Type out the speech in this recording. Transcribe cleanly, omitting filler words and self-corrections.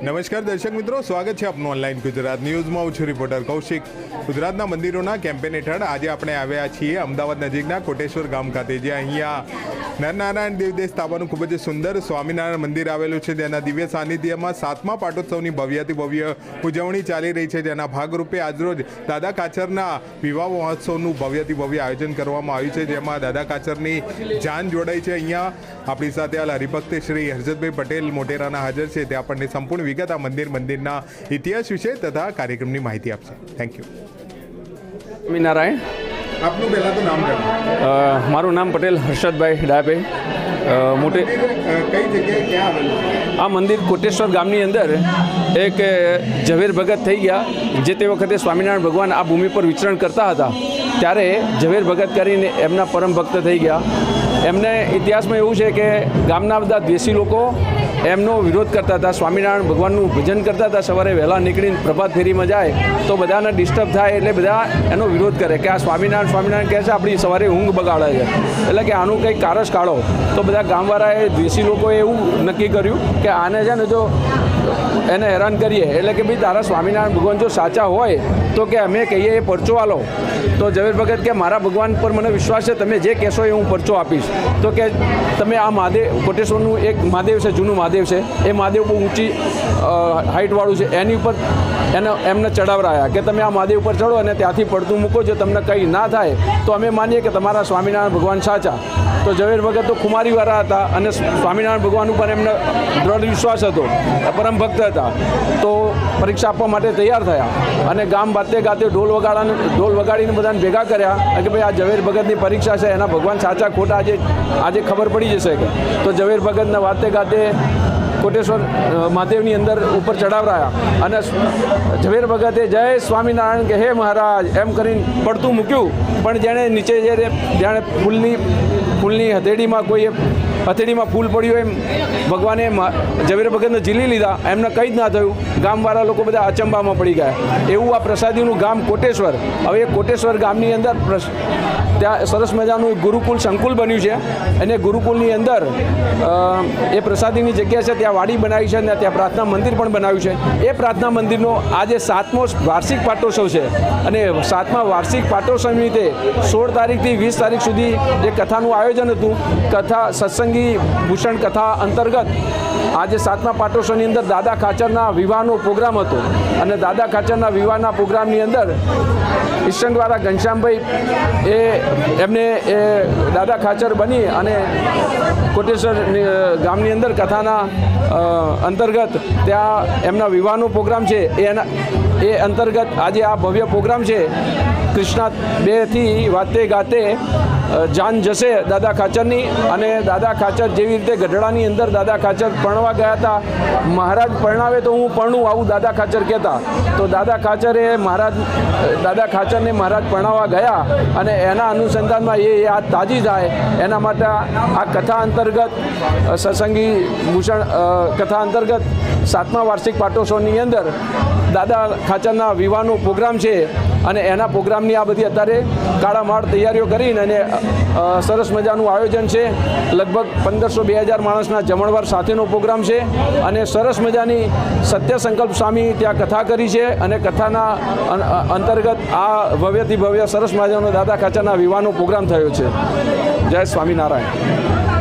નમસ્કાર દર્શક મિત્રો, સ્વાગત છે આપનું ઓનલાઈન ગુજરાત ન્યૂઝમાં. હું છું રિપોર્ટર કૌશિક. ગુજરાતના મંદિરોના કેમ્પેન હેઠળ આજે આપણે આવ્યા છીએ અમદાવાદ નજીકના કોટેશ્વર ગામ ખાતે, જ્યાં અહીંયા નરનારાયણ દેવદેવ સ્થાપવાનું ખૂબ જ સુંદર સ્વામિનારાયણ મંદિર આવેલું છે. તેના દિવ્ય સાનિધ્યમાં 7મા પાટોત્સવની ભવ્યથી ભવ્ય ઉજવણી ચાલી રહી છે, જેના ભાગરૂપે આજરોજ દાદા કાચરના વિવાહ મહોત્સવનું ભવ્યથી ભવ્ય આયોજન કરવામાં આવ્યું છે, જેમાં દાદા કાચરની જાન જોડાઈ છે. અહીંયા આપણી સાથે હાલ હરિભક્ત શ્રી હર્ષદભાઈ પટેલ મોટેરાના હાજર છે. તે આપણને સંપૂર્ણ વિગત આ મંદિરના ઇતિહાસ વિશે તથા કાર્યક્રમની માહિતી આપશે. Thank you. સ્વામિનારાયણ. આપનું પહેલાં તો નામ જણાવો. મારું નામ પટેલ હર્ષદભાઈ ડાયાભાઈ. મોટે કઈ જગ્યાએ ક્યાં આવેલું? આ મંદિર કોટેશ્વર ગામની અંદર એક ઝવેર ભગત થઈ ગયા. જે તે વખતે સ્વામિનારાયણ ભગવાન આ ભૂમિ પર વિચરણ કરતા હતા, ત્યારે ઝવેર ભગત કરીને એમના પરમ ભક્ત થઈ ગયા. એમને ઇતિહાસમાં એવું છે કે ગામના બધા દેશી લોકો એમનો વિરોધ કરતા હતા. સ્વામિનારાયણ ભગવાનનું ભજન કરતા હતા. સવારે વહેલા નીકળીને પ્રભાત ફેરીમાં જાય તો બધાને ડિસ્ટર્બ થાય, એટલે બધા એનો વિરોધ કરે કે આ સ્વામિનારાયણ કહે છે, આપણી સવારે ઊંઘ બગાડે છે, એટલે કે આનું કંઈક કારસ કાઢો. તો બધા ગામવાળાએ દેશી લોકોએ એવું નક્કી કર્યું કે આને છે ને જો એને હેરાન કરીએ, એટલે કે ભાઈ તારા સ્વામિનારાયણ ભગવાન જો સાચા હોય તો કે અમે કહીએ એ પરચો આલો. તો ઝવેર ભગત કે મારા ભગવાન પર મને વિશ્વાસ છે, તમે જે કહેશો એ હું પરચો આપીશ. તો કે તમે આ મહાદેવ કોટેશ્વરનું એક મહાદેવ છે, જૂનું મહાદેવ છે, એ મહાદેવ બહુ ઊંચી હાઇટવાળું છે, એની ઉપર એમને ચડાવરાયા કે તમે આ મહાદેવ ઉપર ચડો અને ત્યાંથી પડતું મૂકો. જો તમને કંઈ ના થાય તો અમે માનીએ કે તમારા સ્વામિનારાયણ ભગવાન સાચા. તો ઝવેર ભગત તો ખુમારીવાળા હતા અને સ્વામિનારાયણ ભગવાન ઉપર એમને દ્રઢ વિશ્વાસ હતો, પરમ ભક્ત હતા. તો પરીક્ષા આપવા માટે તૈયાર થયા અને ગામ વાતે ગાતે ઢોલ વગાડીને બધાને ભેગા કર્યા કે ભાઈ આ ઝવેર ભગતની પરીક્ષા છે, એના ભગવાન સાચા ખોટા આજે ખબર પડી જશે. કે તો ઝવેર ભગતના વાતે ગાતે કોટેશ્વર મહાદેવની અંદર ઉપર ચડાવરાયા અને ઝવેર ભગતે જય સ્વામિનારાયણ કે હે મહારાજ એમ કરીને પડતું મૂક્યું. પણ જેણે નીચે જાણે ફૂલની હથેળીમાં ફૂલ પડ્યું એમ ભગવાને ઝવેર ભગતને ઝીલી લીધા. એમને કંઈ જ ના થયું. ગામવાળા લોકો બધા અચંબામાં પડી ગયા. એવું આ પ્રસાદીનું ગામ કોટેશ્વર. હવે એ કોટેશ્વર ગામની અંદર ત્યાં સરસ મજાનું ગુરુકુલ સંકુલ બન્યું છે, અને ગુરુકુલની અંદર એ પ્રસાદીની જગ્યા છે, ત્યાં વાડી બનાવી છે અને ત્યાં પ્રાર્થના મંદિર પણ બનાવ્યું છે. એ પ્રાર્થના મંદિરનો આજે 7મો વાર્ષિક પાટોત્સવ છે, અને 7મા વાર્ષિક પાટોત્સવ નિમિત્તે 16 તારીખથી 20 તારીખ સુધી જે કથાનું આયોજન હતું, કથા સત્સંગી ભૂષણ કથા અંતર્ગત આજે 7મા પાટોત્સવની અંદર દાદા ખાચરના વિવાહનો પ્રોગ્રામ હતો. અને દાદા ખાચરના વિવાહના પ્રોગ્રામની અંદર ઈશ્વરવાળા ઘનશ્યામભાઈ એમને દાદા ખાચર બની અને કોટેશ્વર ગામની અંદર કથાના અંતર્ગત ત્યાં એમના વિવાહનો પ્રોગ્રામ છે. એ અંતર્ગત આજે આ ભવ્ય પ્રોગ્રામ છે. કૃષ્ણા 2થી વાતે ગાતે જાન જશે દાદા ખાચરની. અને દાદા ખાચર જેવી રીતે ગઢડાની અંદર દાદા ખાચર પરણવા ગયા હતા, મહારાજ પરણાવે તો હું પરણું, આવું દાદા ખાચર કહેતા. તો દાદા ખાચરને મહારાજ પરણાવવા ગયા અને એના અનુસંધાનમાં એ યાદ તાજી જાય એના માટે આ કથા અંતર્ગત સત્સંગી ભૂષણ કથા અંતર્ગત 7મા વાર્ષિક પાટોત્સવની અંદર દાદા ખાચરના વિવાહનો પ્રોગ્રામ છે. અને એના પ્રોગ્રામની આ બધી અત્યારે કાળામાળ તૈયારીઓ કરીને અને સરસ મજાનું આયોજન છે. લગભગ 1500-2000 માણસના જમણવાર સાથેનો પ્રોગ્રામ છે. અને સરસ મજાની સત્ય સંકલ્પ સ્વામી ત્યાં કથા કરી છે. અને કથાના અંતર્ગત આ ભવ્યથી ભવ્ય સરસ મજાનો દાદા ખાચરના વિવાહનો પ્રોગ્રામ થયો છે. જય સ્વામિનારાયણ.